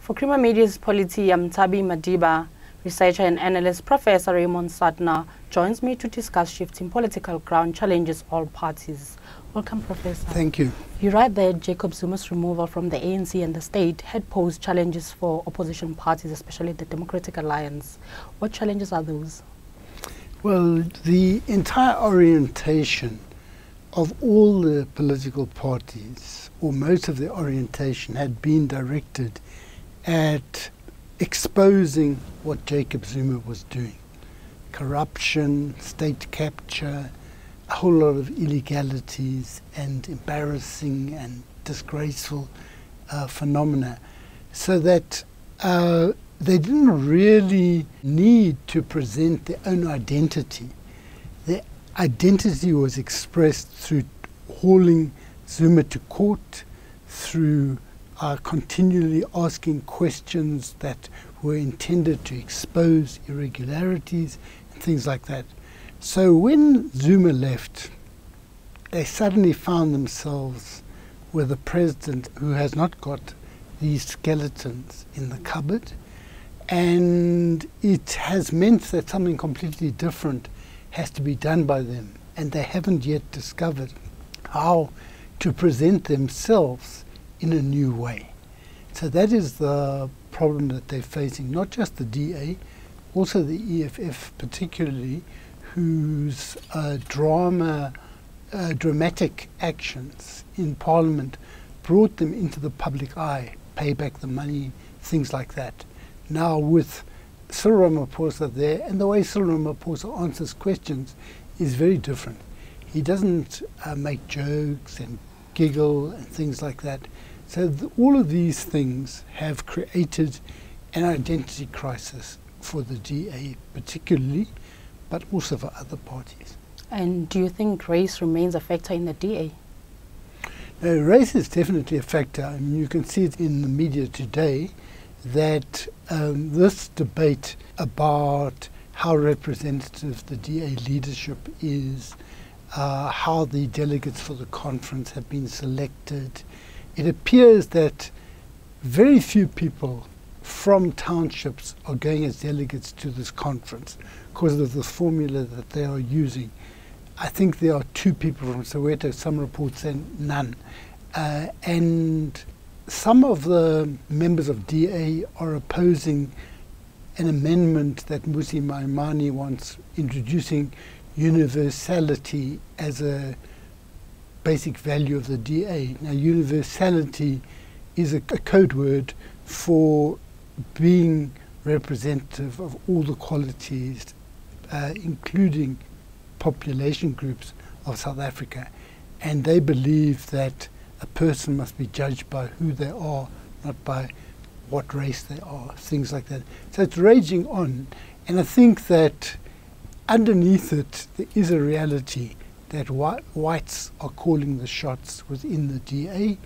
For Creamer Media's Polity, I'm Thabi Madiba, researcher and analyst. Professor Raymond Suttner joins me to discuss shifting political ground challenges all parties. Welcome, Professor. Thank you. You write that Jacob Zuma's removal from the ANC and the state had posed challenges for opposition parties, especially the Democratic Alliance. What challenges are those? Well, the entire orientation of all the political parties, or most of the orientation, had been directed at exposing what Jacob Zuma was doing. Corruption, state capture, a whole lot of illegalities and embarrassing and disgraceful phenomena. So that they didn't really need to present their own identity. Their identity was expressed through hauling Zuma to court, through continually asking questions that were intended to expose irregularities and things like that. So when Zuma left, they suddenly found themselves with a president who has not got these skeletons in the cupboard, and it has meant that something completely different has to be done by them, and they haven't yet discovered how to present themselves in a new way. So that is the problem that they're facing, not just the DA, also the EFF particularly, whose dramatic actions in Parliament brought them into the public eye, pay back the money, things like that. Now with Cyril Ramaphosa there, and the way Cyril Ramaphosa answers questions is very different. He doesn't make jokes and giggle and things like that. So all of these things have created an identity crisis for the DA particularly, but also for other parties. And do you think race remains a factor in the DA? No, race is definitely a factor. I mean, you can see it in the media today that this debate about how representative the DA leadership is, how the delegates for the conference have been selected, it appears that very few people from townships are going as delegates to this conference because of the formula that they are using. I think there are 2 people from Soweto, some reports say none. And some of the members of DA are opposing an amendment that Musi Maimane wants, introducing universality as a basic value of the DA. Now, universality is a code word for being representative of all the qualities, including population groups of South Africa. And they believe that a person must be judged by who they are, not by what race they are, things like that. So it's raging on. And I think that underneath it, there is a reality that whites are calling the shots within the DA,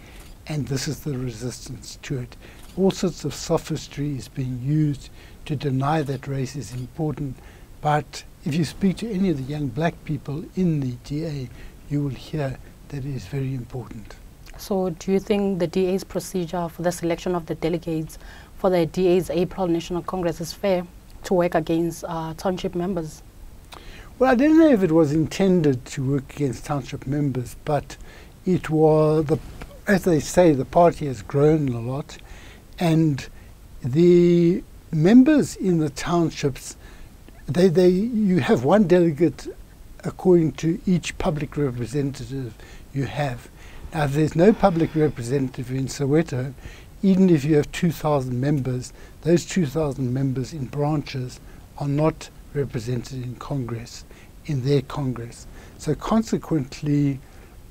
and this is the resistance to it. All sorts of sophistry is being used to deny that race is important, but if you speak to any of the young black people in the DA, you will hear that it is very important. So do you think the DA's procedure for the selection of the delegates for the DA's April National Congress is fair to work against township members? Well, I don't know if it was intended to work against township members, but it was, as they say, the party has grown a lot, and the members in the townships, you have one delegate according to each public representative you have. Now, if there's no public representative in Soweto, even if you have 2,000 members, those 2,000 members in branches are not represented in Congress, in their Congress. So consequently,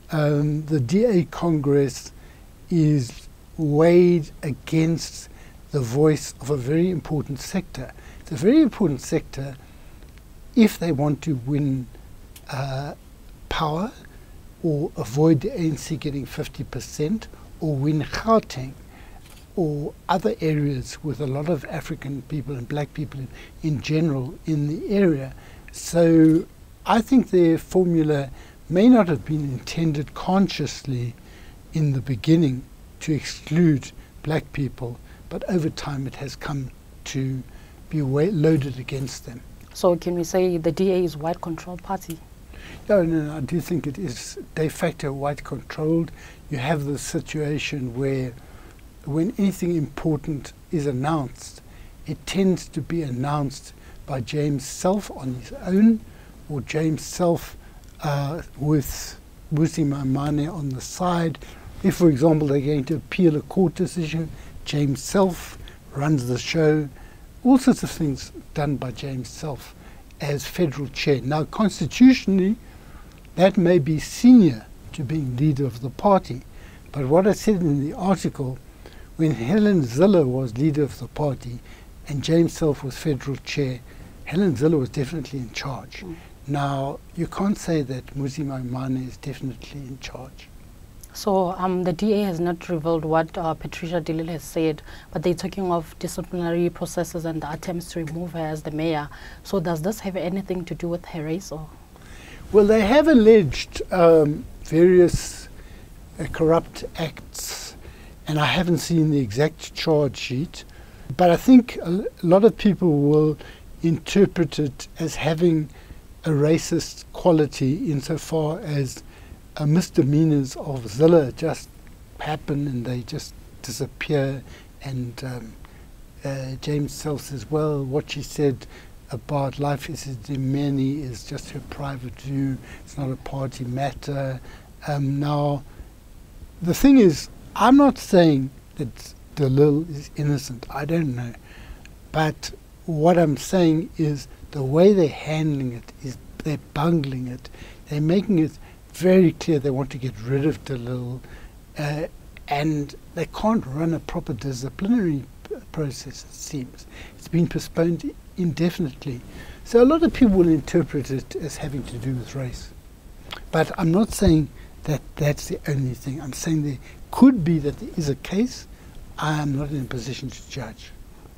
the DA Congress is weighed against the voice of a very important sector. It's a very important sector if they want to win power or avoid the ANC getting 50% or win Gauteng or other areas with a lot of African people and black people in general in the area. So I think their formula may not have been intended consciously in the beginning to exclude black people, but over time it has come to be loaded against them. So can we say the DA is white-controlled party? No, I do think it is de facto white-controlled. You have the situation where when anything important is announced, it tends to be announced by James Self on his own, or James Self with Mmusi Maimane on the side. If, for example, they're going to appeal a court decision, James Self runs the show. All sorts of things done by James Self as federal chair. Now, constitutionally, that may be senior to being leader of the party. But what I said in the article, when Helen Zille was leader of the party and James Self was federal chair, Helen Zille was definitely in charge. Now, you can't say that Mmusi Maimane is definitely in charge. So the DA has not revealed what Patricia Dillon has said, but they're talking of disciplinary processes and the attempts to remove her as the mayor. So does this have anything to do with her race? Or? Well, they have alleged various corrupt acts, and I haven't seen the exact charge sheet, but I think a lot of people will interpret it as having a racist quality insofar as misdemeanors of Zille just happen and they just disappear, and James Self says, well, what she said about life is Demeni is just her private view, it's not a party matter. Now, the thing is, I'm not saying that Dillon is innocent, I don't know, but what I'm saying is the way they're handling it is they're bungling it, they're making it very clear they want to get rid of Dillon, and they can't run a proper disciplinary process, it seems. It's been postponed indefinitely. So a lot of people will interpret it as having to do with race. But I'm not saying that that's the only thing. I'm saying there could be that there is a case. I am not in a position to judge.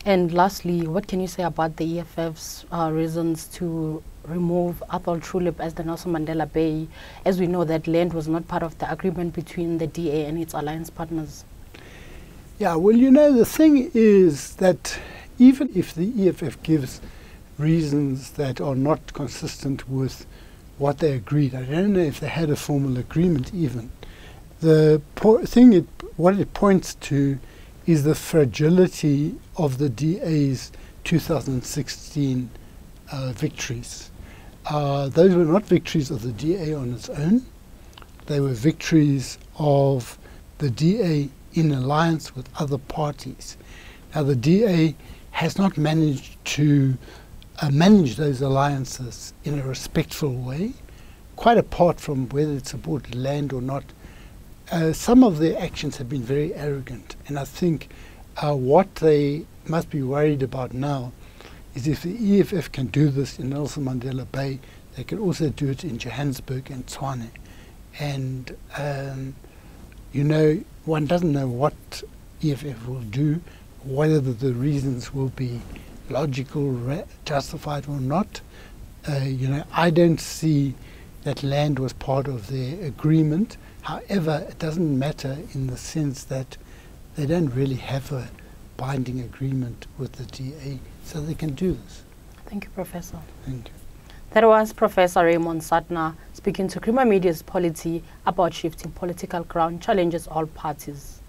And lastly, what can you say about the EFF's reasons to remove Athol Tulip as the Nelson Mandela Bay, as we know that land was not part of the agreement between the DA and its alliance partners? Yeah, well, you know, the thing is that even if the EFF gives reasons that are not consistent with what they agreed, I don't know if they had a formal agreement even, the thing what it points to is the fragility of the DA's 2016 victories. Those were not victories of the DA on its own. They were victories of the DA in alliance with other parties. Now, the DA has not managed to manage those alliances in a respectful way, quite apart from whether it supported land or not. Some of their actions have been very arrogant, and I think what they must be worried about now is if the EFF can do this in Nelson Mandela Bay, they can also do it in Johannesburg and Tshwane. And, you know, one doesn't know what EFF will do, whether the reasons will be logical, justified or not. You know, I don't see that land was part of their agreement. However, it doesn't matter in the sense that they don't really have a binding agreement with the DA, so they can do this. Thank you, Professor. Thank you. That was Professor Raymond Suttner speaking to Creamer Media's Polity about shifting political ground challenges all parties.